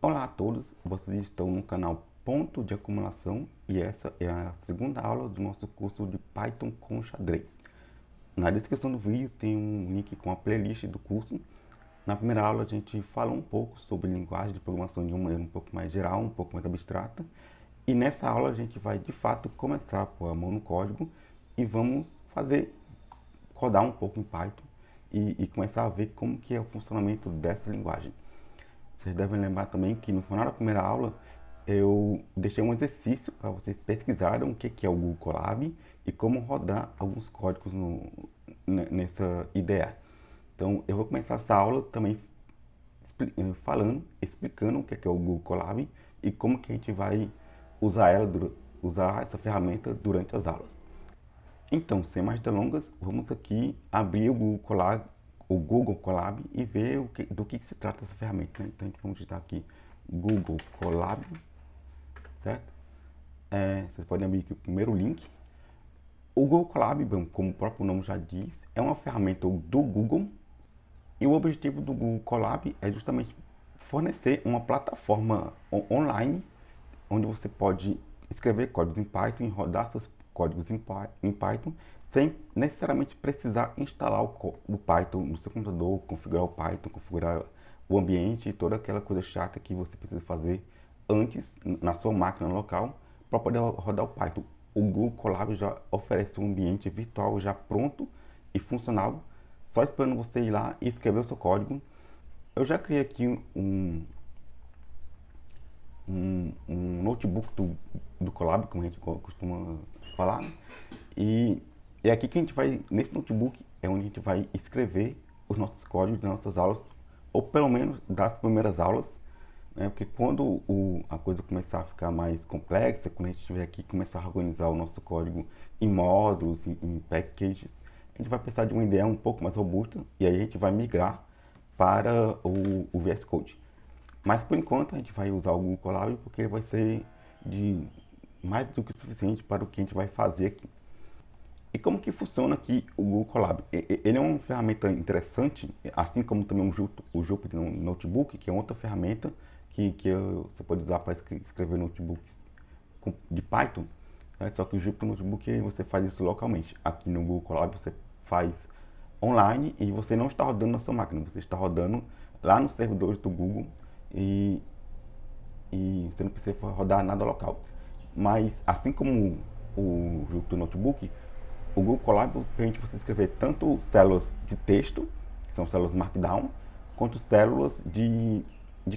Olá a todos, vocês estão no canal Ponto de Acumulação e essa é a segunda aula do nosso curso de Python com xadrez. Na descrição do vídeo tem um link com a playlist do curso. Na primeira aula a gente fala um pouco sobre linguagem de programação de uma maneira um pouco mais geral, um pouco mais abstrata. E nessa aula a gente vai de fato começar a pôr a mão no código e vamos rodar um pouco em Python e começar a ver como que é o funcionamento dessa linguagem. Vocês devem lembrar também que no final da primeira aula eu deixei um exercício para vocês pesquisarem o que é o Google Colab e como rodar alguns códigos nessa IDE. Então eu vou começar essa aula também explicando o que é o Google Colab e como que a gente vai usar essa ferramenta durante as aulas. Então, sem mais delongas, vamos aqui abrir o Google Colab e ver do que se trata essa ferramenta, né? Então, a gente vai digitar aqui Google Colab, certo? Vocês podem abrir aqui o primeiro link. O Google Colab, como o próprio nome já diz, é uma ferramenta do Google e o objetivo do Google Colab é justamente fornecer uma plataforma online onde você pode escrever códigos em Python e rodar seus códigos em Python sem necessariamente precisar instalar o Python no seu computador, configurar o Python, configurar o ambiente e toda aquela coisa chata que você precisa fazer antes na sua máquina local para poder rodar o Python. O Google Colab já oferece um ambiente virtual já pronto e funcional, só esperando você ir lá e escrever o seu código. Eu já criei aqui um notebook do Colab, como a gente costuma falar, e é aqui que a gente vai, nesse notebook, é onde a gente vai escrever os nossos códigos das nossas aulas, ou pelo menos das primeiras aulas, né? Porque quando a coisa começar a ficar mais complexa, quando a gente tiver aqui começar a organizar o nosso código em módulos, em packages, a gente vai precisar de uma ideia um pouco mais robusta, e aí a gente vai migrar para o VS Code. Mas por enquanto a gente vai usar o Google Colab porque ele vai ser de mais do que suficiente para o que a gente vai fazer aqui. E como que funciona aqui o Google Colab? Ele é uma ferramenta interessante, assim como também o Jupyter Notebook, que é outra ferramenta que você pode usar para escrever notebooks de Python, né? Só que o Jupyter Notebook você faz isso localmente. Aqui no Google Colab você faz online e você não está rodando na sua máquina, você está rodando lá nos servidores do Google e você não precisa rodar nada local. Mas assim como o Jupyter Notebook, o Google Colab permite você escrever tanto células de texto, que são células Markdown, quanto células de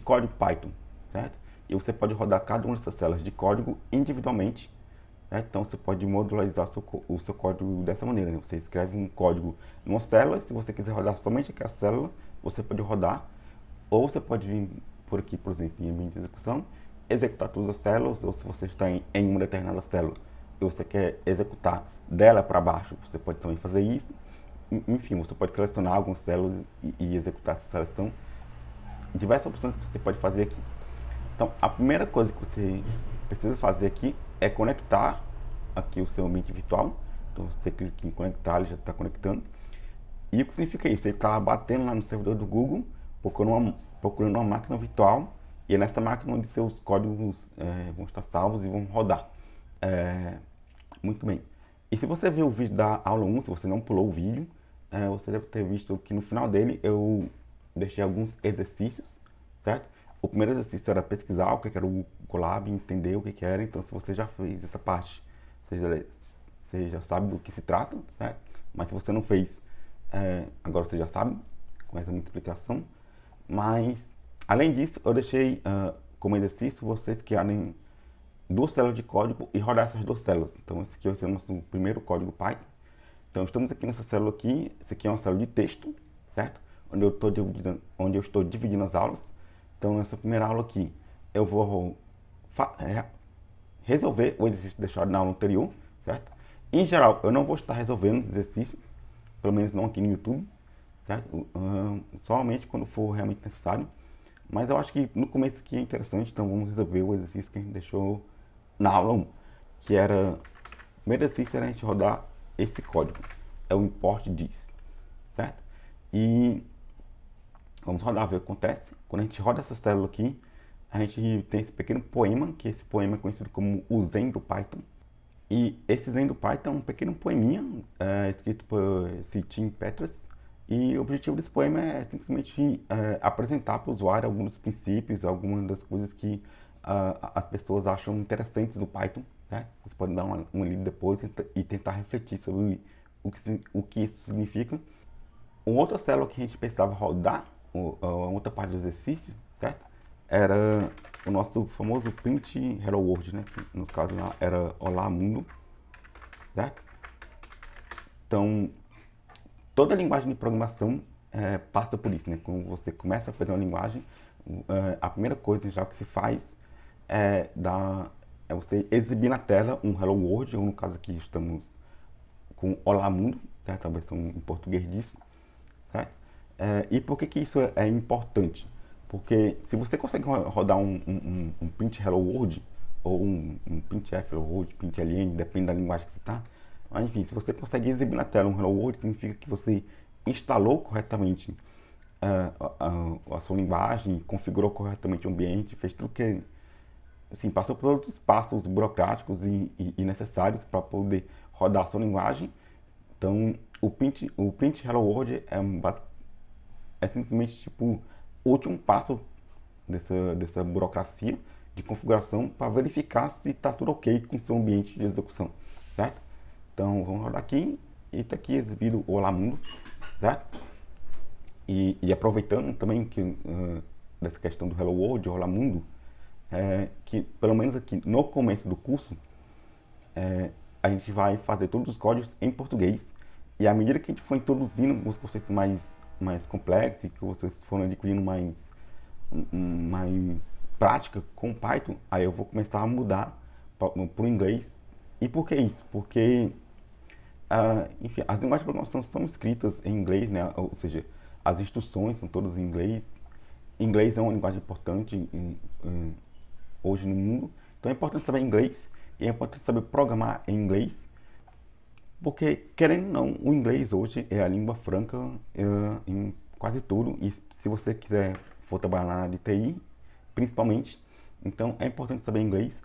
código Python, certo? E você pode rodar cada uma dessas células de código individualmente, certo? Então você pode modularizar o seu código dessa maneira, né? Você escreve um código numa célula, e se você quiser rodar somente aquela célula, você pode rodar, ou você pode vir por aqui, por exemplo, em ambiente de execução, executar todas as células, ou se você está em uma determinada célula e você quer executar dela para baixo, você pode também fazer isso. Enfim, você pode selecionar algumas células e executar essa seleção. Diversas opções que você pode fazer aqui. Então, a primeira coisa que você precisa fazer aqui é conectar aqui o seu ambiente virtual. Então, você clica em conectar, ele já está conectando. E o que significa isso? Ele está batendo lá no servidor do Google, procurando uma máquina virtual, e é nessa máquina onde seus códigos vão estar salvos e vão rodar. Muito bem. E se você viu o vídeo da aula 1, se você não pulou o vídeo, você deve ter visto que no final dele eu deixei alguns exercícios, certo? O primeiro exercício era pesquisar o que era o Colab, entender o que era. Então, se você já fez essa parte, você já sabe do que se trata, certo? Mas se você não fez, agora você já sabe, com essa minha explicação. Mas, além disso, eu deixei como exercício vocês criarem duas células de código e rodar essas duas células. Então, esse aqui vai ser o nosso primeiro código Python. Então, estamos aqui nessa célula aqui. Esse aqui é uma célula de texto, certo? Onde eu estou dividindo as aulas. Então, nessa primeira aula aqui, eu vou resolver o exercício deixado na aula anterior, certo? Em geral, eu não vou estar resolvendo os exercícios, pelo menos não aqui no YouTube, certo? Somente quando for realmente necessário. Mas eu acho que no começo aqui é interessante, então vamos resolver o exercício que a gente deixou na aula 1, que era, o primeiro exercício era a gente rodar esse código, é o import this, certo? E vamos rodar, ver o que acontece. Quando a gente roda essa célula aqui, a gente tem esse pequeno poema, que esse poema é conhecido como o Zen do Python. E esse Zen do Python é um pequeno poeminha escrito por esse Tim Petras. E o objetivo desse poema é simplesmente apresentar para o usuário alguns dos princípios, algumas das coisas que as pessoas acham interessantes do Python. Né? Vocês podem dar uma lida depois e tentar refletir sobre o que isso significa. Uma outra célula que a gente precisava rodar, a outra parte do exercício, certo? Era o nosso famoso print Hello World, né? Que no caso lá era Olá Mundo, certo? Então, toda linguagem de programação passa por isso, né? Quando você começa a fazer uma linguagem, a primeira coisa já que se faz é você exibir na tela um Hello World, ou no caso aqui estamos com Olá Mundo, certo? A versão em português disso, certo? E por que isso é importante? Porque se você consegue rodar um print Hello World, ou um printf Hello World, println, depende da linguagem que você está, mas enfim, se você consegue exibir na tela um Hello World, significa que você instalou corretamente a sua linguagem, configurou corretamente o ambiente, fez tudo que, assim, passou por todos os passos burocráticos e necessários para poder rodar a sua linguagem. Então, o print Hello World é simplesmente tipo o último passo dessa burocracia de configuração para verificar se está tudo ok com o seu ambiente de execução, certo? Então vamos rodar aqui e está aqui exibido o Olá Mundo, certo? E aproveitando também que dessa questão do Hello World, Olá Mundo, que pelo menos aqui no começo do curso a gente vai fazer todos os códigos em português e à medida que a gente for introduzindo os conceitos mais complexos, que vocês forem adquirindo mais prática com Python, aí eu vou começar a mudar para o inglês. E por que isso? Porque, enfim, as linguagens de programação são escritas em inglês, né? Ou seja, as instruções são todas em inglês. Inglês é uma linguagem importante hoje no mundo, então é importante saber inglês e é importante saber programar em inglês, porque, querendo ou não, o inglês hoje é a língua franca em quase tudo, e se você quiser for trabalhar na área de TI, principalmente, então é importante saber inglês,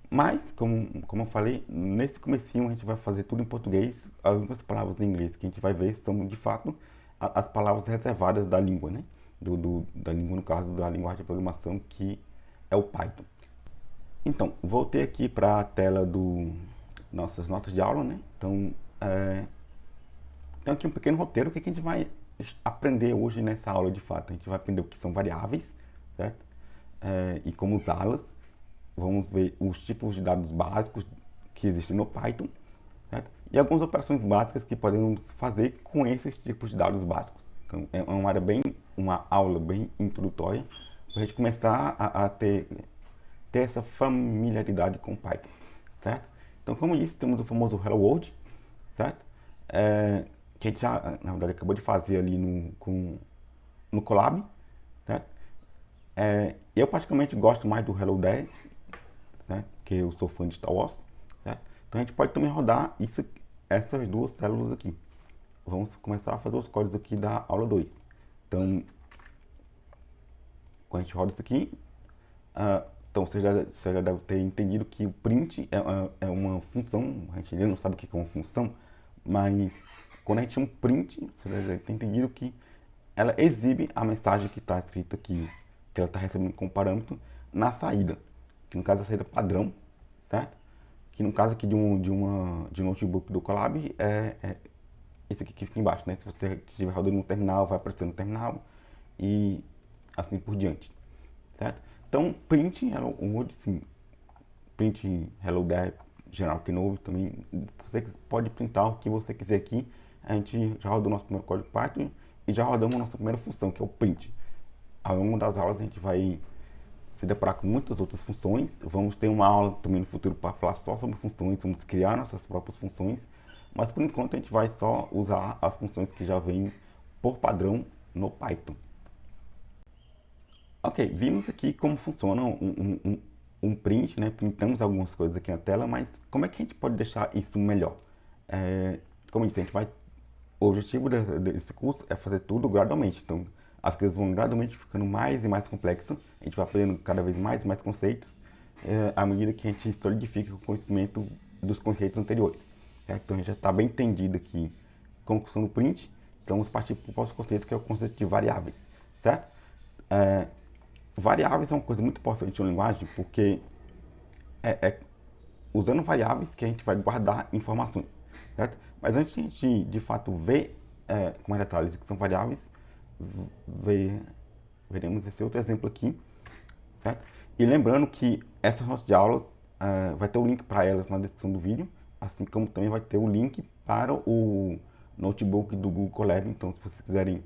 mas, como eu falei, nesse comecinho a gente vai fazer tudo em português, as únicas palavras em inglês que a gente vai ver são, de fato, as palavras reservadas da língua, né? Da língua, no caso, da linguagem de programação, que é o Python. Então, voltei aqui para a tela do nossas notas de aula, né? Então, tem aqui um pequeno roteiro que a gente vai aprender hoje nessa aula de fato. A gente vai aprender o que são variáveis, certo? E como usá-las. Vamos ver os tipos de dados básicos que existem no Python, certo? E algumas operações básicas que podemos fazer com esses tipos de dados básicos. Então, é uma aula bem introdutória para a gente começar a ter essa familiaridade com Python, certo? Então, como eu disse, temos o famoso Hello World, certo? Que a gente já, na verdade, acabou de fazer ali no Colab, certo? Eu particularmente gosto mais do Hello Day, certo? Que eu sou fã de Star Wars, certo? Então a gente pode também rodar essas duas células aqui. Vamos começar a fazer os códigos aqui da aula 2. Então, quando a gente roda isso aqui, então você já deve ter entendido que o print é uma função. A gente ainda não sabe o que é uma função, mas quando a gente chama print, você já deve ter entendido que ela exibe a mensagem que está escrita aqui, que ela está recebendo como parâmetro, na saída, que no caso é a saída padrão, certo? Que no caso aqui de um notebook do Colab é esse aqui que fica embaixo, né? Se você estiver rodando no terminal, vai aparecer no terminal e assim por diante, certo? Então, print Hello World, sim, print Hello Day, geral que novo também, você pode printar o que você quiser aqui. A gente já rodou nosso primeiro código Python e já rodamos a nossa primeira função, que é o print. Ao longo das aulas a gente vai se deparar com muitas outras funções. Vamos ter uma aula também no futuro para falar só sobre funções, vamos criar nossas próprias funções, mas por enquanto a gente vai só usar as funções que já vêm por padrão no Python. Ok, vimos aqui como funciona um print, né? Printamos algumas coisas aqui na tela, mas como é que a gente pode deixar isso melhor? Como eu disse, o objetivo desse curso é fazer tudo gradualmente. Então, as coisas vão gradualmente ficando mais e mais complexas, a gente vai aprendendo cada vez mais e mais conceitos, à medida que a gente solidifica o conhecimento dos conceitos anteriores. Certo? Então a gente já está bem entendido aqui com a questão do print, então vamos partir para o próximo conceito, que é o conceito de variáveis. Certo? Variáveis é uma coisa muito importante na linguagem, porque é usando variáveis que a gente vai guardar informações. Certo? Mas antes de a gente, de fato, ver com mais detalhes o que são variáveis, veremos esse outro exemplo aqui. Certo? E lembrando que essas nossas aulas, vai ter o link para elas na descrição do vídeo, assim como também vai ter o link para o notebook do Google Colab. Então, se vocês quiserem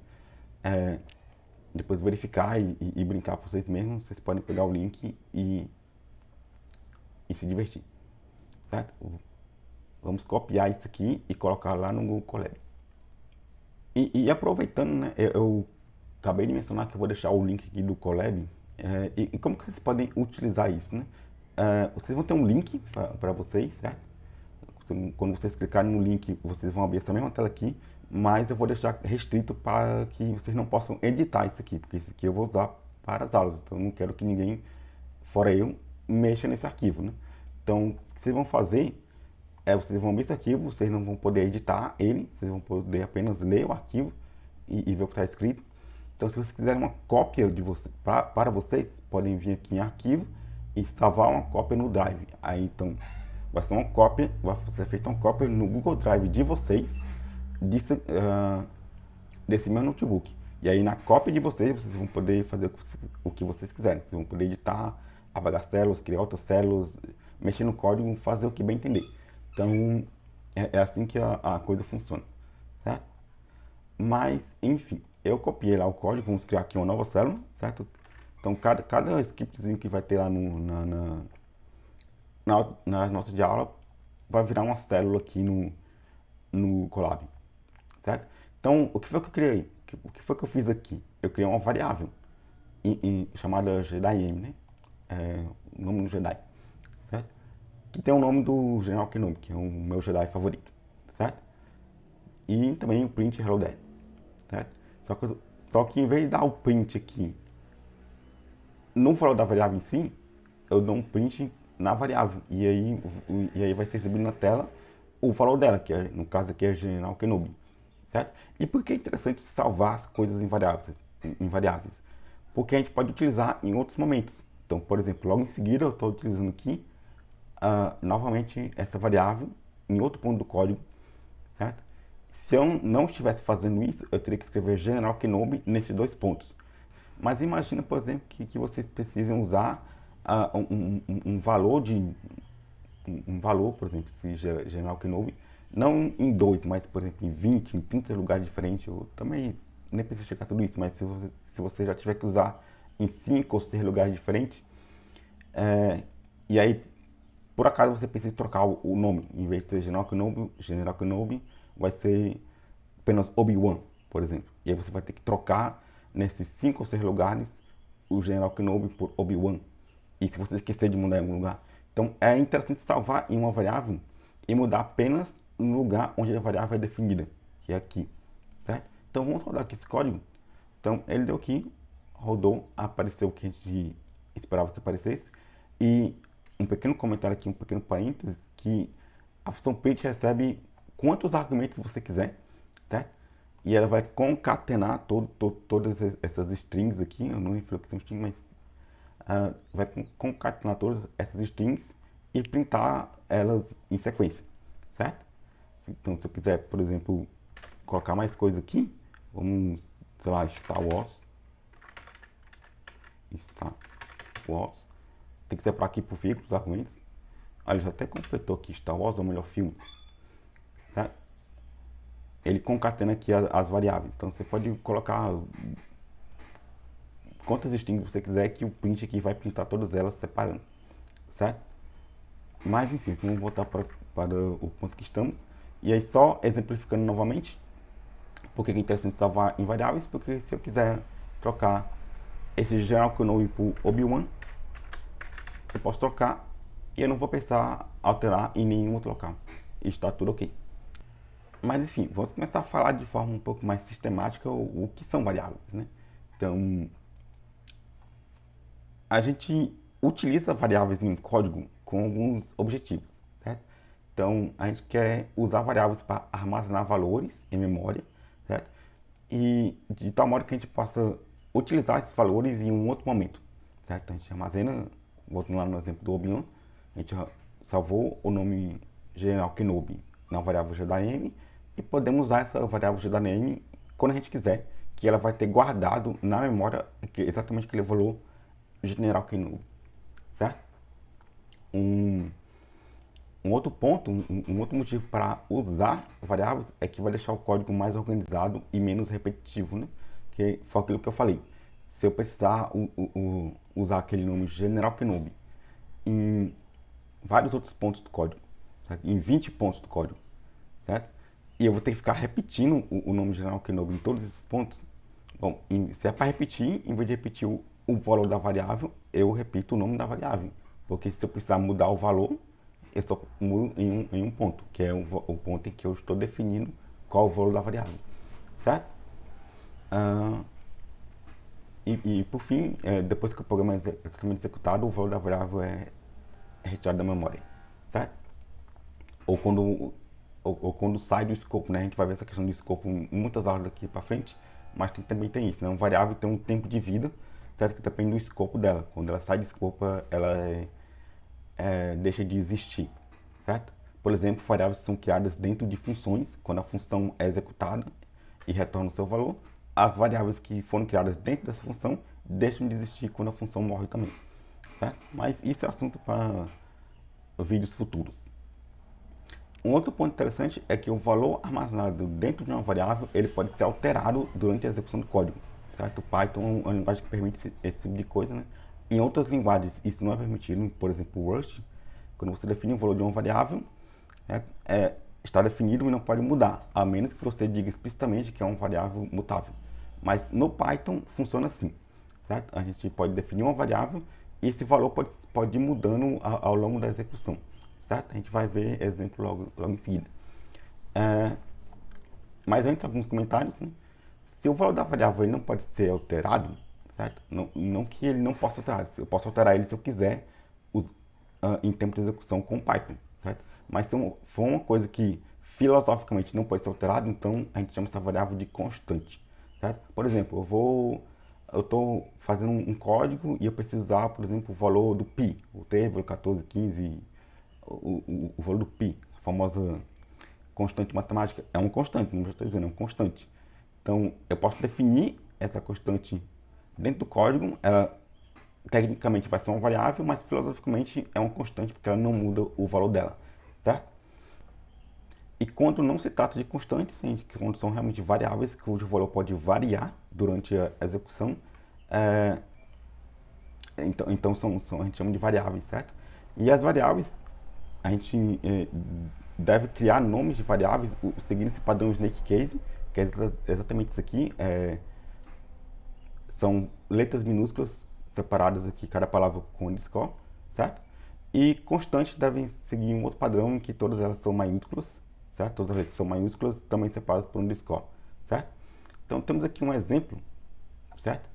depois verificar e brincar por vocês mesmos, vocês podem pegar o link e se divertir. Certo? Vamos copiar isso aqui e colocar lá no Google Colab. E aproveitando, né, eu acabei de mencionar que eu vou deixar o link aqui do Colab. E como que vocês podem utilizar isso, né? Vocês vão ter um link para vocês, certo? Quando vocês clicarem no link, vocês vão abrir essa mesma tela aqui, mas eu vou deixar restrito para que vocês não possam editar isso aqui, porque isso aqui eu vou usar para as aulas, então eu não quero que ninguém, fora eu, mexa nesse arquivo, né? Então, o que vocês vão fazer vocês vão abrir esse arquivo, vocês não vão poder editar ele, vocês vão poder apenas ler o arquivo e ver o que está escrito. Então, se vocês quiserem uma cópia de para vocês, podem vir aqui em arquivo e salvar uma cópia no Drive. Aí, então, vai ser feita uma cópia no Google Drive de vocês, desse meu notebook. E aí, na cópia de vocês vão poder fazer o que vocês quiserem. Vocês vão poder editar, apagar células, criar outras células, mexer no código, fazer o que bem entender. Então, é assim que a coisa funciona, certo? Mas, enfim, eu copiei lá o código, vamos criar aqui uma nova célula, certo? Então, cada scriptzinho que vai ter lá na nossa de aula vai virar uma célula aqui no Colab, certo? Então, o que foi que eu criei? O que foi que eu fiz aqui? Eu criei uma variável chamada JediM, né? O nome do Jedi, certo? Que tem o nome do General Kenobi, que é o meu Jedi favorito, certo? E também o print Hello There, certo? Só que em vez de dar o print aqui no valor da variável em si, eu dou um print na variável. E aí vai ser exibido na tela o valor dela, que no caso aqui é General Kenobi, certo? E por que é interessante salvar as coisas em variáveis? Porque a gente pode utilizar em outros momentos. Então, por exemplo, logo em seguida eu estou utilizando aqui novamente essa variável em outro ponto do código, certo? Se eu não estivesse fazendo isso, eu teria que escrever General Kenobi nesses dois pontos. Mas imagina, por exemplo, que vocês precisam usar um valor, por exemplo, se General Kenobi, não em 2, mas, por exemplo, em 20, em 30 lugares diferentes. Eu também nem preciso checar tudo isso, mas se você já tiver que usar em 5 ou 6 lugares diferentes, e aí, por acaso, você precisa trocar o nome. Em vez de ser General Kenobi vai ser apenas Obi-Wan, por exemplo. E aí você vai ter que trocar nesses 5 ou 6 lugares o General Kenobi por Obi-Wan. E se você esquecer de mudar em algum lugar. Então é interessante salvar em uma variável e mudar apenas no lugar onde a variável é definida, que é aqui, certo? Então vamos rodar aqui esse código. Então ele deu aqui, rodou, apareceu o que a gente esperava que aparecesse. E um pequeno comentário aqui, um pequeno parênteses, que a função print recebe quantos argumentos você quiser, certo? E ela vai concatenar todas essas strings aqui, eu não lembro que são strings, mas vai concatenar todas essas strings e printar elas em sequência, certo? Então, se eu quiser, por exemplo, colocar mais coisa aqui, vamos, sei lá, Star Wars, tem que separar aqui por figura os argumentos. Olha, já até completou aqui, Star Wars é o melhor filme, certo? Ele concatena aqui as variáveis. Então você pode colocar quantas strings você quiser, que o print aqui vai printar todas elas separando, certo? Mas enfim, vamos voltar para o ponto que estamos. E aí só exemplificando novamente, porque é interessante salvar em variáveis, porque se eu quiser trocar esse General Kenobi por Obi-Wan, eu posso trocar e eu não vou precisar alterar em nenhum outro local. E está tudo ok. Mas enfim, vamos começar a falar de forma um pouco mais sistemática o que são variáveis, né? Então, a gente utiliza variáveis em código com alguns objetivos, certo? Então, a gente quer usar variáveis para armazenar valores em memória, certo? E de tal modo que a gente possa utilizar esses valores em um outro momento, certo? Então, a gente armazena, voltando lá no exemplo do Obion, a gente salvou o nome general Kenobi na variável JName e podemos usar essa variável JName quando a gente quiser, que ela vai ter guardado na memória exatamente aquele valor general Kenobi, certo? Um, um outro ponto, um outro motivo para usar variáveis é que vai deixar o código mais organizado e menos repetitivo, né? Que foi aquilo que eu falei. Se eu precisar usar aquele nome General Kenobi em vários outros pontos do código, certo? Em 20 pontos do código, certo? E eu vou ter que ficar repetindo o nome General Kenobi em todos esses pontos. Bom, se é para repetir, em vez de repetir o valor da variável, eu repito o nome da variável. Porque se eu precisar mudar o valor, eu só mudo em um ponto, que é o ponto em que eu estou definindo qual é o valor da variável, certo? Ah, e por fim, depois que o programa é executado, o valor da variável é retirado da memória, certo? Ou quando sai do escopo, né? A gente vai ver essa questão do escopo em muitas aulas daqui para frente, mas também tem isso, né? Uma variável tem um tempo de vida, certo? Que depende do escopo dela. Quando ela sai do escopo, ela deixa de existir, certo? Por exemplo, variáveis são criadas dentro de funções, quando a função é executada e retorna o seu valor. As variáveis que foram criadas dentro dessa função deixam de existir quando a função morre também, certo? Mas isso é assunto para vídeos futuros. Um outro ponto interessante é que o valor armazenado dentro de uma variável ele pode ser alterado durante a execução do código, certo? O Python é uma linguagem que permite esse tipo de coisa, né? Em outras linguagens isso não é permitido, por exemplo, o Rust, quando você define o valor de uma variável, está definido e não pode mudar, a menos que você diga explicitamente que é uma variável mutável. Mas no Python funciona assim, certo? A gente pode definir uma variável e esse valor pode ir mudando ao longo da execução, certo? A gente vai ver exemplo logo em seguida. Mas antes, alguns comentários, né? Se o valor da variável ele não pode ser alterado, certo? Não que ele não possa alterar, eu posso alterar ele se eu quiser em tempo de execução com Python, certo? Mas se for uma coisa que filosoficamente não pode ser alterada, então a gente chama essa variável de constante, certo? Por exemplo, eu estou fazendo um código e eu preciso usar, por exemplo, o valor do π, o 3,14, 15, o valor do π, a famosa constante matemática, é uma constante, não estou dizendo, é uma constante. Então, eu posso definir essa constante dentro do código, ela tecnicamente vai ser uma variável, mas filosoficamente é uma constante porque ela não muda o valor dela, certo? E quando não se trata de constantes, quando são realmente variáveis cujo valor pode variar durante a execução, então a gente chama de variáveis, certo? E as variáveis, a gente deve criar nomes de variáveis seguindo esse padrão Snake Case, que é exatamente isso aqui. São letras minúsculas separadas aqui, cada palavra com underscore, certo? E constantes devem seguir um outro padrão em que todas elas são maiúsculas, certo? Todas as letras são maiúsculas, também separadas por underscore, certo? Então temos aqui um exemplo, certo?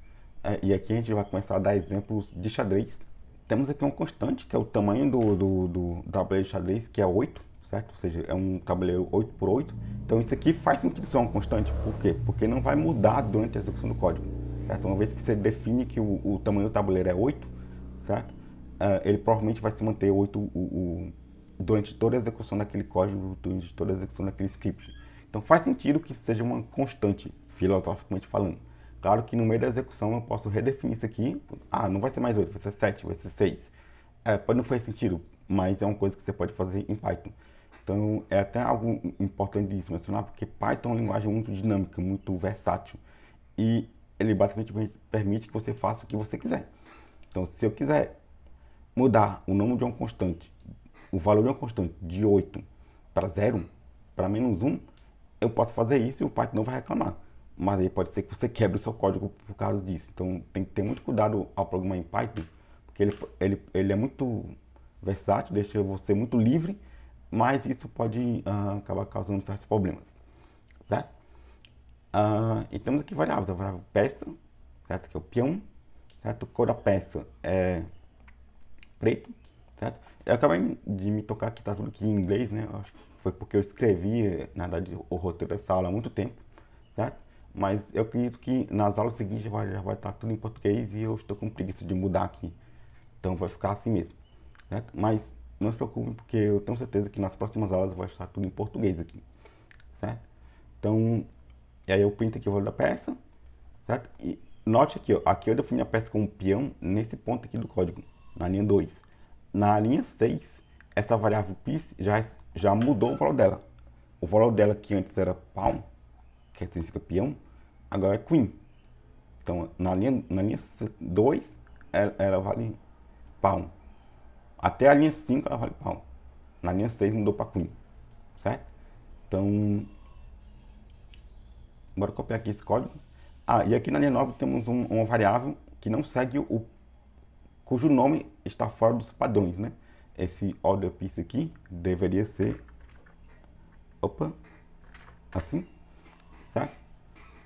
E aqui a gente vai começar a dar exemplos de xadrez. Temos aqui uma constante, que é o tamanho do tabuleiro de xadrez, que é 8, certo? Ou seja, é um tabuleiro 8 por 8. Então isso aqui faz sentido ser uma constante. Por quê? Porque não vai mudar durante a execução do código, certo? Uma vez que você define que o tamanho do tabuleiro é 8, certo? Ele provavelmente vai se manter 8 durante toda a execução daquele código, durante toda a execução daquele script. Então faz sentido que seja uma constante, filosoficamente falando. Claro que no meio da execução eu posso redefinir isso aqui. Não vai ser mais 8, vai ser 7, vai ser 6. Pode não fazer sentido, mas é uma coisa que você pode fazer em Python. Então é até algo importante de mencionar, porque Python é uma linguagem muito dinâmica, muito versátil. E ele basicamente permite que você faça o que você quiser. Então se eu quiser mudar o nome de uma constante, o valor de uma constante de 8 para 0, para menos 1, eu posso fazer isso e o Python não vai reclamar. Mas aí pode ser que você quebre o seu código por causa disso. Então tem que ter muito cuidado ao programar em Python, porque ele é muito versátil, deixa você muito livre, mas isso pode acabar causando certos problemas, certo? E temos aqui variáveis, a variável peça, certo? Que é o peão, certo? Cor da peça é preto, certo? Eu acabei de me tocar que tá tudo aqui em inglês, né? Eu acho que foi porque eu escrevi, na verdade, o roteiro dessa aula há muito tempo, certo? Mas eu acredito que nas aulas seguintes já vai estar tudo em português e eu estou com preguiça de mudar aqui. Então vai ficar assim mesmo, certo? Mas não se preocupem porque eu tenho certeza que nas próximas aulas vai estar tudo em português aqui, certo? Então, e aí eu printo aqui o valor da peça, certo? E note aqui, ó, aqui eu defini a peça como peão nesse ponto aqui do código, na linha 2. Na linha 6, essa variável pis já mudou o valor dela. O valor dela que antes era pawn, que significa peão, agora é queen. Então, na linha 2, ela vale pawn. Até a linha 5 ela vale pawn. Na linha 6 mudou para queen, certo? Então, bora copiar aqui esse código. Ah, e aqui na linha 9 temos uma variável que não segue cujo nome está fora dos padrões, né? Esse order piece aqui deveria ser, opa, assim, certo?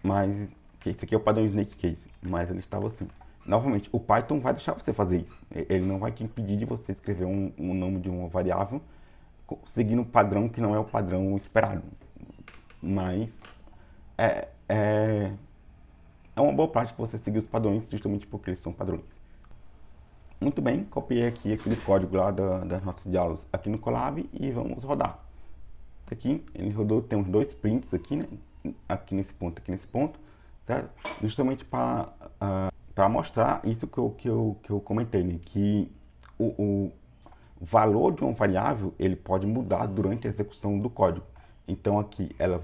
Mas que esse aqui é o padrão Snake Case, mas ele estava assim. Novamente, o Python vai deixar você fazer isso. Ele não vai te impedir de você escrever um nome de uma variável seguindo um padrão que não é o padrão esperado. Mas é, é, é uma boa prática você seguir os padrões justamente porque eles são padrões. Muito bem, copiei aqui aquele código lá das notas de aulas aqui no Colab e vamos rodar. Aqui, ele rodou, tem uns dois prints aqui, né? Aqui nesse ponto, certo? Justamente para mostrar isso que eu comentei, né? Que o valor de uma variável, ele pode mudar durante a execução do código. Então aqui ela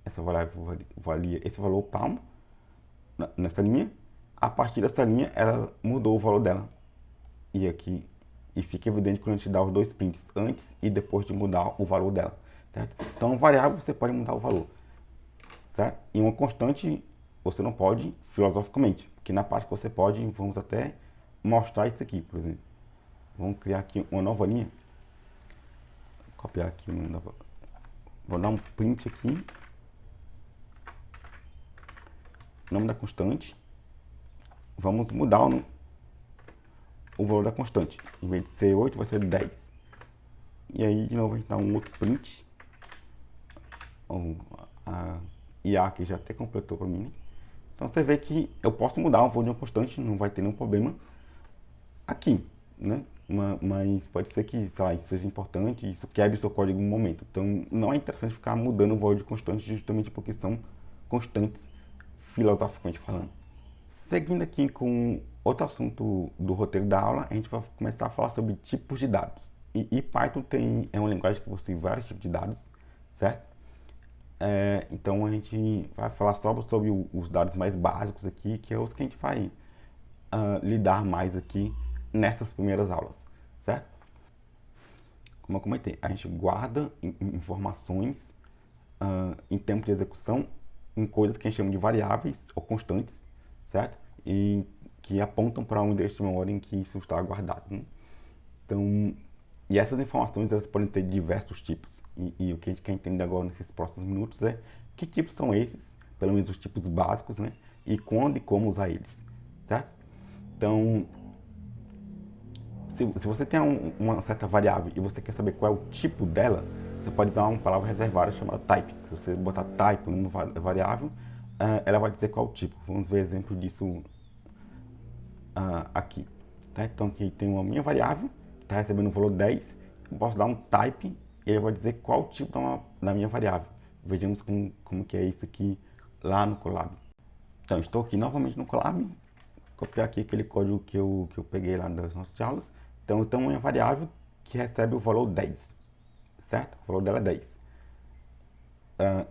essa variável valia esse valor palmo, nessa linha. A partir dessa linha, ela mudou o valor dela. E aqui, e fica evidente quando a gente dá os dois prints antes e depois de mudar o valor dela, certo? Então, variável você pode mudar o valor, certo? E uma constante você não pode filosoficamente, porque na parte que você pode, vamos até mostrar isso aqui, por exemplo. Vamos criar aqui uma nova linha. Copiar aqui uma nova. Vou dar um print aqui. Nome da constante. Vamos mudar o valor da constante. Em vez de ser 8, vai ser 10. E aí, de novo, a gente dá um outro print. A IA aqui já até completou para mim, né? Então você vê que eu posso mudar o valor de uma constante, não vai ter nenhum problema aqui, né? Mas pode ser que, sei lá, isso seja importante, isso quebre o seu código em um momento. Então não é interessante ficar mudando o valor de constantes justamente porque são constantes filosoficamente falando. Seguindo aqui com outro assunto do roteiro da aula, a gente vai começar a falar sobre tipos de dados. E Python é uma linguagem que possui vários tipos de dados, certo? Então a gente vai falar só sobre os dados mais básicos aqui, que é os que a gente vai lidar mais aqui nessas primeiras aulas, certo? Como eu comentei, a gente guarda informações em tempo de execução em coisas que a gente chama de variáveis ou constantes, certo? E que apontam para um endereço de memória em que isso está guardado, né? Então, e essas informações elas podem ter diversos tipos. E o que a gente quer entender agora nesses próximos minutos é que tipos são esses, pelo menos os tipos básicos, né? E quando e como usar eles, certo? Então, se você tem uma certa variável e você quer saber qual é o tipo dela, você pode usar uma palavra reservada chamada type. Se você botar type numa variável, ela vai dizer qual o tipo. Vamos ver exemplo disso aqui. Tá? Então aqui tem uma minha variável, está recebendo o valor 10, eu posso dar um type e ele vai dizer qual o tipo da minha variável. Vejamos como que é isso aqui lá no Colab. Então estou aqui novamente no Colab, copiar aqui aquele código que eu peguei lá das nossas aulas. Então eu tenho uma variável que recebe o valor 10, certo? O valor dela é 10.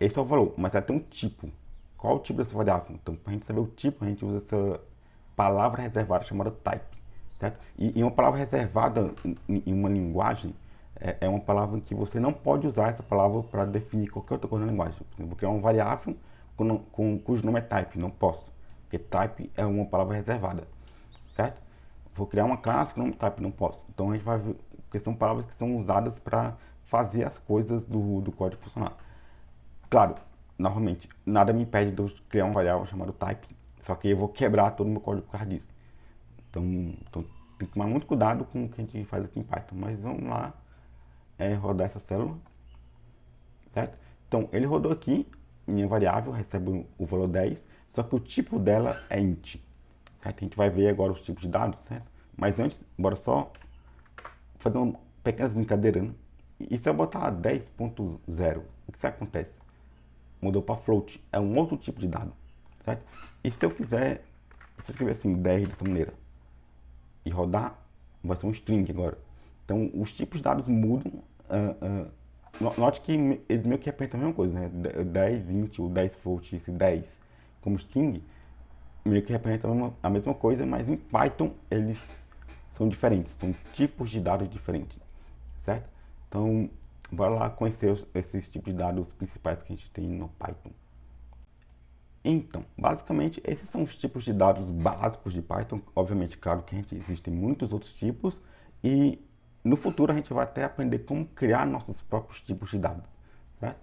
Esse é o valor, mas ela tem um tipo. Qual o tipo dessa variável? Então, para a gente saber o tipo, a gente usa essa palavra reservada chamada type, certo? E uma palavra reservada em uma linguagem é uma palavra em que você não pode usar essa palavra para definir qualquer outra coisa na linguagem. Por exemplo, vou criar uma variável cujo nome é type, não posso, porque type é uma palavra reservada, certo? Vou criar uma classe com nome type, não posso. Então a gente vai ver, porque são palavras que são usadas para fazer as coisas do código funcionar. Claro, novamente, nada me impede de eu criar uma variável chamada type Só que eu vou quebrar todo o meu código por causa disso. Então tem que tomar muito cuidado com o que a gente faz aqui em Python. Mas vamos lá, rodar essa célula, certo? Então ele rodou aqui, minha variável recebe o valor 10, só que o tipo dela é int, certo? A gente vai ver agora os tipos de dados, certo? Mas antes, bora só fazer uma pequena brincadeira, né? E se eu botar 10.0, o que acontece? Mudou para float, é um outro tipo de dado, certo? E se eu quiser, se eu escrever assim 10 dessa maneira e rodar, vai ser um string agora. Então os tipos de dados mudam. Note que eles meio que representam a mesma coisa, né? 10 int, o 10 float, esse 10 como string, meio que representam a mesma coisa, mas em Python eles são diferentes, são tipos de dados diferentes, certo? Então, bora lá conhecer esses tipos de dados principais que a gente tem no Python. Então, basicamente, esses são os tipos de dados básicos de Python. Obviamente, claro que existem muitos outros tipos e no futuro a gente vai até aprender como criar nossos próprios tipos de dados, certo?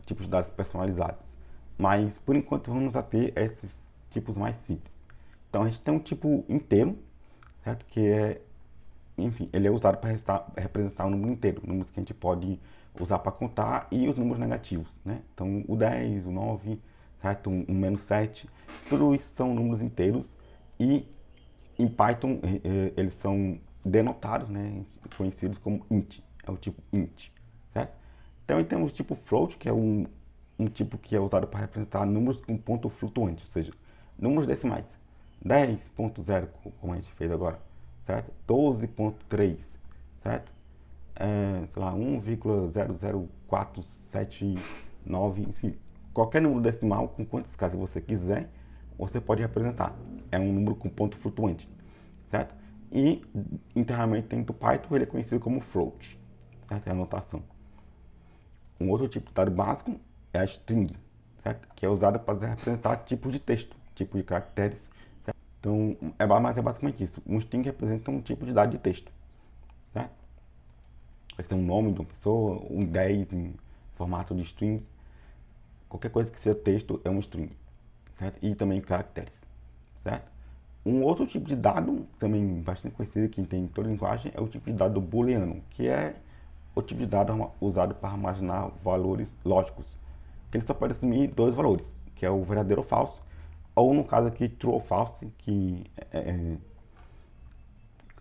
Tipos de dados personalizados. Mas, por enquanto, vamos ater esses tipos mais simples. Então, a gente tem um tipo inteiro, certo? Que é, enfim, ele é usado para representar um número inteiro, números que a gente pode usar para contar e os números negativos, né? Então, o 10, o 9, certo? Um menos 7, tudo isso são números inteiros e em Python eles são denotados, né? Conhecidos como int, é o tipo int, certo? Então, temos o tipo float, que é um tipo que é usado para representar números com ponto flutuante, ou seja, números decimais. 10.0, como a gente fez agora, certo? 12.3, certo? Sei lá, 1,00479, enfim, qualquer número decimal com quantas casas você quiser, você pode representar. É um número com ponto flutuante, certo? E internamente dentro do Python ele é conhecido como float, certo? É a notação. Um outro tipo de dado básico é a string, certo? Que é usada para representar tipos de texto, tipo de caracteres. Certo? Então, mas é basicamente isso. Um string representa um tipo de dado de texto, certo? Vai ser um nome de uma pessoa, um 10 em formato de string. Qualquer coisa que seja texto é um string, certo? E também caracteres, certo? Um outro tipo de dado, também bastante conhecido que tem em toda linguagem, é o tipo de dado booleano, que é o tipo de dado usado para armazenar valores lógicos, que ele só pode assumir dois valores, que é o verdadeiro ou falso, ou no caso aqui, true ou false, que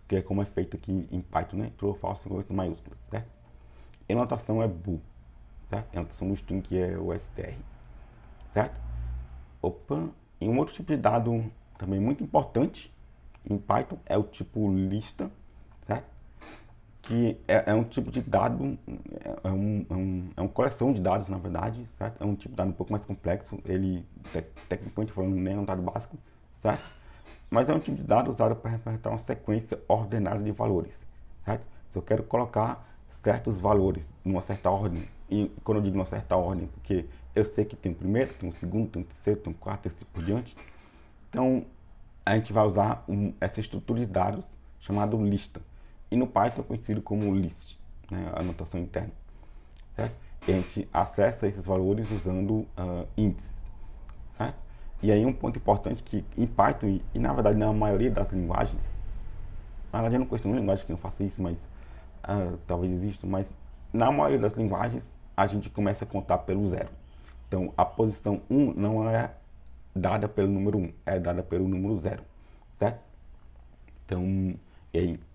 é como é feito aqui em Python, né? True ou false com letras maiúsculas, certo? E a notação é bool, certo? A notação do string que é o str, certo? Opa, e um outro tipo de dado também muito importante em Python é o tipo lista, certo? Que é um tipo de dado, é uma coleção de dados, na verdade, certo? É um tipo de dado um pouco mais complexo, ele, tecnicamente falando, nem é um dado básico, certo? Mas é um tipo de dado usado para representar uma sequência ordenada de valores, certo? Se eu quero colocar certos valores numa certa ordem, e quando eu digo numa certa ordem, porque eu sei que tem o primeiro, tem o segundo, tem o terceiro, tem o quarto, e assim por diante, então a gente vai usar essa estrutura de dados chamada lista. E no Python é conhecido como list, né, a notação interna, certo? E a gente acessa esses valores usando índices, certo? E aí um ponto importante que em Python e na verdade na maioria das linguagens, na verdade eu não conheço nenhuma linguagem que não faça isso, mas talvez exista, mas na maioria das linguagens a gente começa a contar pelo zero. Então a posição 1 não é dada pelo número 1, é dada pelo número 0, certo? Então,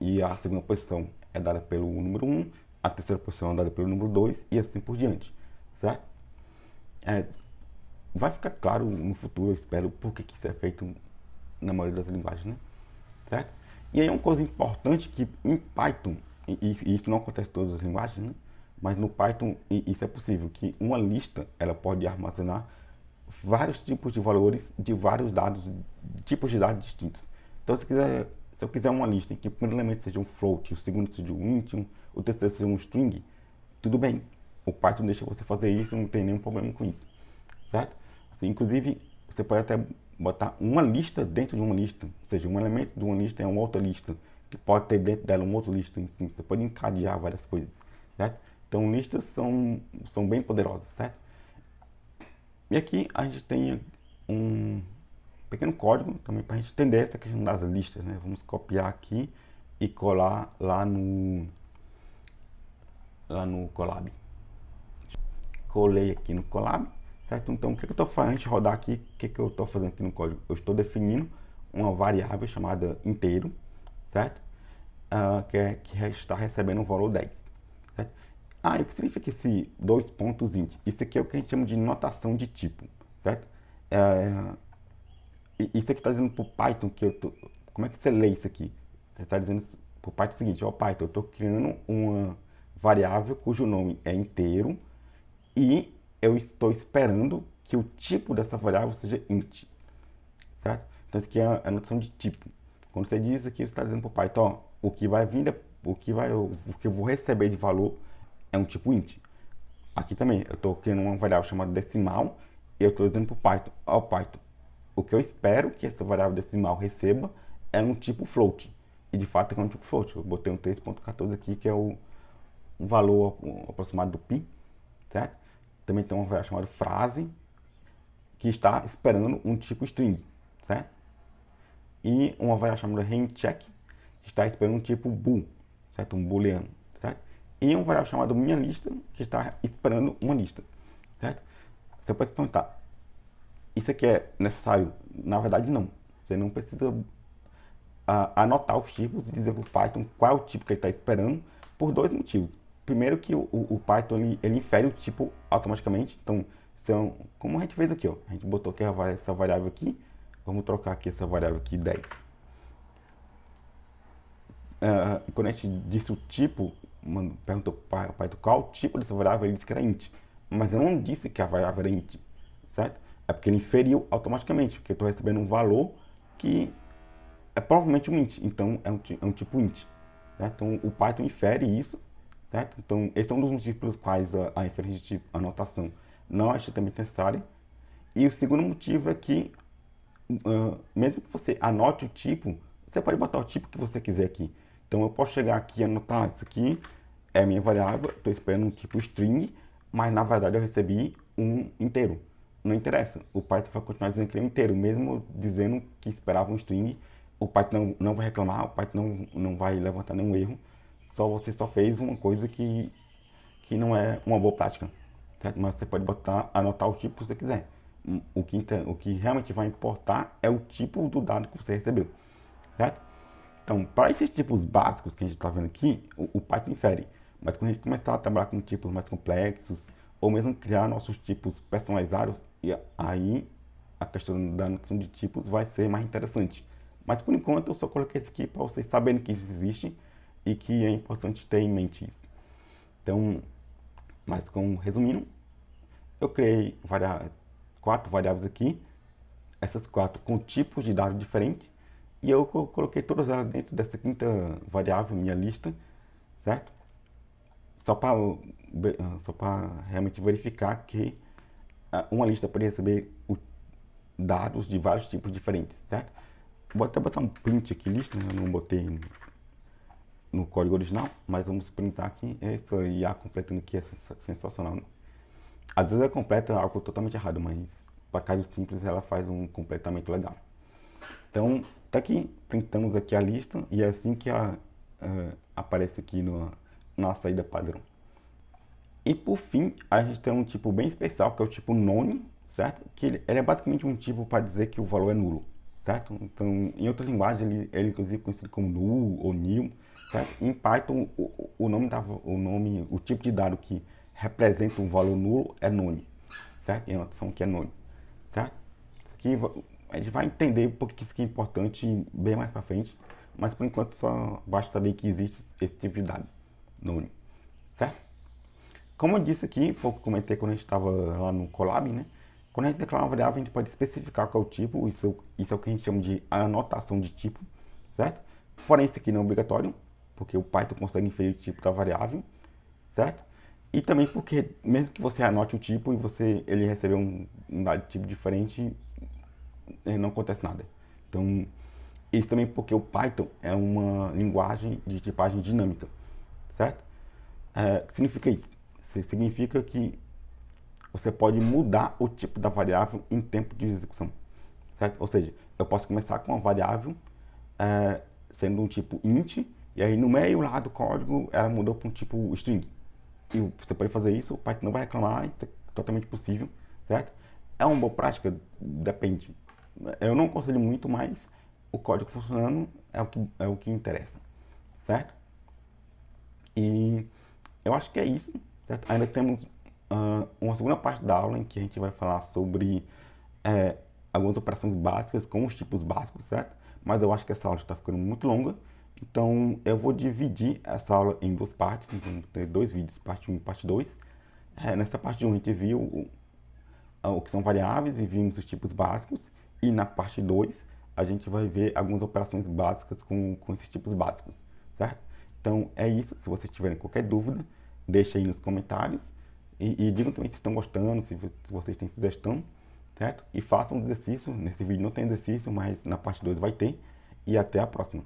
e a segunda posição é dada pelo número 1, a terceira posição é dada pelo número 2 e assim por diante, certo? Vai ficar claro no futuro, eu espero, por que isso é feito na maioria das linguagens, né? Certo? E aí uma coisa importante que em Python, e isso não acontece em todas as linguagens, né? Mas no Python isso é possível, que uma lista ela pode armazenar vários tipos de valores de vários dados, tipos de dados distintos. Então se eu quiser uma lista em que o primeiro elemento seja um float, o segundo seja um int, o terceiro seja um string, tudo bem. O Python deixa você fazer isso, não tem nenhum problema com isso, certo? Assim, inclusive, você pode até botar uma lista dentro de uma lista, ou seja, um elemento de uma lista é uma outra lista, que pode ter dentro dela uma outra lista, assim, você pode encadear várias coisas, certo? Então, listas são bem poderosas, certo? E aqui a gente tem um pequeno código também para a gente entender essa questão das listas, né? Vamos copiar aqui e colar lá no Colab. Colei aqui no Colab, certo? Então, o que eu estou fazendo antes de rodar aqui? O que eu estou fazendo aqui no código? Eu estou definindo uma variável chamada inteiro, certo? Que está recebendo o valor 10, certo? E o que significa esse dois pontos int? Isso aqui é o que a gente chama de notação de tipo, certo? Isso aqui está dizendo para o Python que eu tô... Como é que você lê isso aqui? Você está dizendo para o Python o seguinte: ó, Python, eu estou criando uma variável cujo nome é inteiro e eu estou esperando que o tipo dessa variável seja int, certo? Então isso aqui é a notação de tipo. Quando você diz isso aqui, você está dizendo para o Python, ó, o que eu vou receber de valor é um tipo int. Aqui também, eu estou criando uma variável chamada decimal e eu estou dizendo para o Python, ó, Python, o que eu espero que essa variável decimal receba é um tipo float. E de fato é um tipo float. Eu botei um 3.14 aqui, que é o valor aproximado do pi, certo? Também tem uma variável chamada frase, que está esperando um tipo string, certo? E uma variável chamada raincheck, que está esperando um tipo bool, certo? Um booleano, certo? E uma variável chamada minha lista, que está esperando uma lista, certo? Você pode se perguntar, isso aqui é necessário? Na verdade, não. Você não precisa anotar os tipos e dizer para o Python qual é o tipo que ele está esperando, por dois motivos. Primeiro que o Python ele infere o tipo automaticamente. Então, como a gente fez aqui, ó, a gente botou aqui essa variável aqui, vamos trocar aqui essa variável aqui 10. Quando a gente disse o tipo, perguntou para o Python qual o tipo dessa variável, ele disse que era int. Mas eu não disse que a variável era int, certo? É porque ele inferiu automaticamente, porque eu estou recebendo um valor que é provavelmente um int, então é um tipo int, certo? Então o Python infere isso, certo? Então esse é um dos motivos pelos quais a inferência de tipo, a anotação não é estritamente necessária. E o segundo motivo é que mesmo que você anote o tipo, você pode botar o tipo que você quiser aqui. Então eu posso chegar aqui e anotar isso aqui é a minha variável, estou esperando um tipo string, mas na verdade eu recebi um inteiro. Não interessa, o Python vai continuar dizendo que é um inteiro, mesmo dizendo que esperava um string. O Python não vai reclamar, o Python não vai levantar nenhum erro, você só fez uma coisa que não é uma boa prática, certo? Mas você pode anotar o tipo que você quiser. O que realmente vai importar é o tipo do dado que você recebeu, certo? Então, para esses tipos básicos que a gente está vendo aqui, o Python infere. Mas quando a gente começar a trabalhar com tipos mais complexos, ou mesmo criar nossos tipos personalizados, e aí a questão da noção de tipos vai ser mais interessante. Mas por enquanto eu só coloquei isso aqui para vocês saberem que isso existe e que é importante ter em mente isso. Então, mas resumindo, eu criei 4 variáveis aqui, essas 4 com tipos de dados diferentes, e eu coloquei todas elas dentro dessa quinta variável, minha lista, certo? Só para realmente verificar que uma lista pode receber dados de vários tipos diferentes, certo? Vou até botar um print aqui, lista, né? Eu não botei no código original, mas vamos printar aqui. Essa IA completando aqui é sensacional, né? Às vezes ela completa algo totalmente errado, mas para casos simples ela faz um completamento legal. Então, tá aqui, printamos aqui a lista e é assim que aparece aqui na saída padrão. E por fim, a gente tem um tipo bem especial, que é o tipo none, certo? Que ele é basicamente um tipo para dizer que o valor é nulo, certo? Então, em outras linguagens, ele é inclusive conhecido como null ou nil, certo? Em Python, o tipo de dado que representa um valor nulo é none, certo? E a notação que é none, certo? Isso aqui a gente vai entender porque isso aqui é importante bem mais para frente, mas por enquanto só basta saber que existe esse tipo de dado, none, certo? Como eu disse aqui, foi o que eu comentei quando a gente estava lá no Colab, né? Quando a gente declara uma variável, a gente pode especificar qual é o tipo, isso é o que a gente chama de anotação de tipo, certo? Porém, isso aqui não é obrigatório, porque o Python consegue inferir o tipo da variável, certo? E também porque, mesmo que você anote o tipo e ele recebeu um dado de tipo diferente, não acontece nada. Então, isso também porque o Python é uma linguagem de tipagem dinâmica, certo? O que significa isso? Significa que você pode mudar o tipo da variável em tempo de execução, certo? Ou seja, eu posso começar com uma variável sendo um tipo int, e aí no meio lá do código ela mudou para um tipo string. E você pode fazer isso, o Python não vai reclamar, isso é totalmente possível, certo? É uma boa prática? Depende. Eu não aconselho muito, mas o código funcionando é o que interessa, certo? E eu acho que é isso, certo? Ainda temos uma segunda parte da aula em que a gente vai falar sobre é, algumas operações básicas com os tipos básicos, certo? Mas eu acho que essa aula está ficando muito longa, então eu vou dividir essa aula em duas partes, então vamos ter dois vídeos, parte um e parte 2. Nessa parte 1 a gente viu o que são variáveis e vimos os tipos básicos, e na parte 2 a gente vai ver algumas operações básicas com esses tipos básicos, certo? Então é isso, se vocês tiverem qualquer dúvida, deixa aí nos comentários e digam também se estão gostando, se vocês têm sugestão, certo? E façam um exercício, nesse vídeo não tem exercício, mas na parte 2 vai ter, e até a próxima.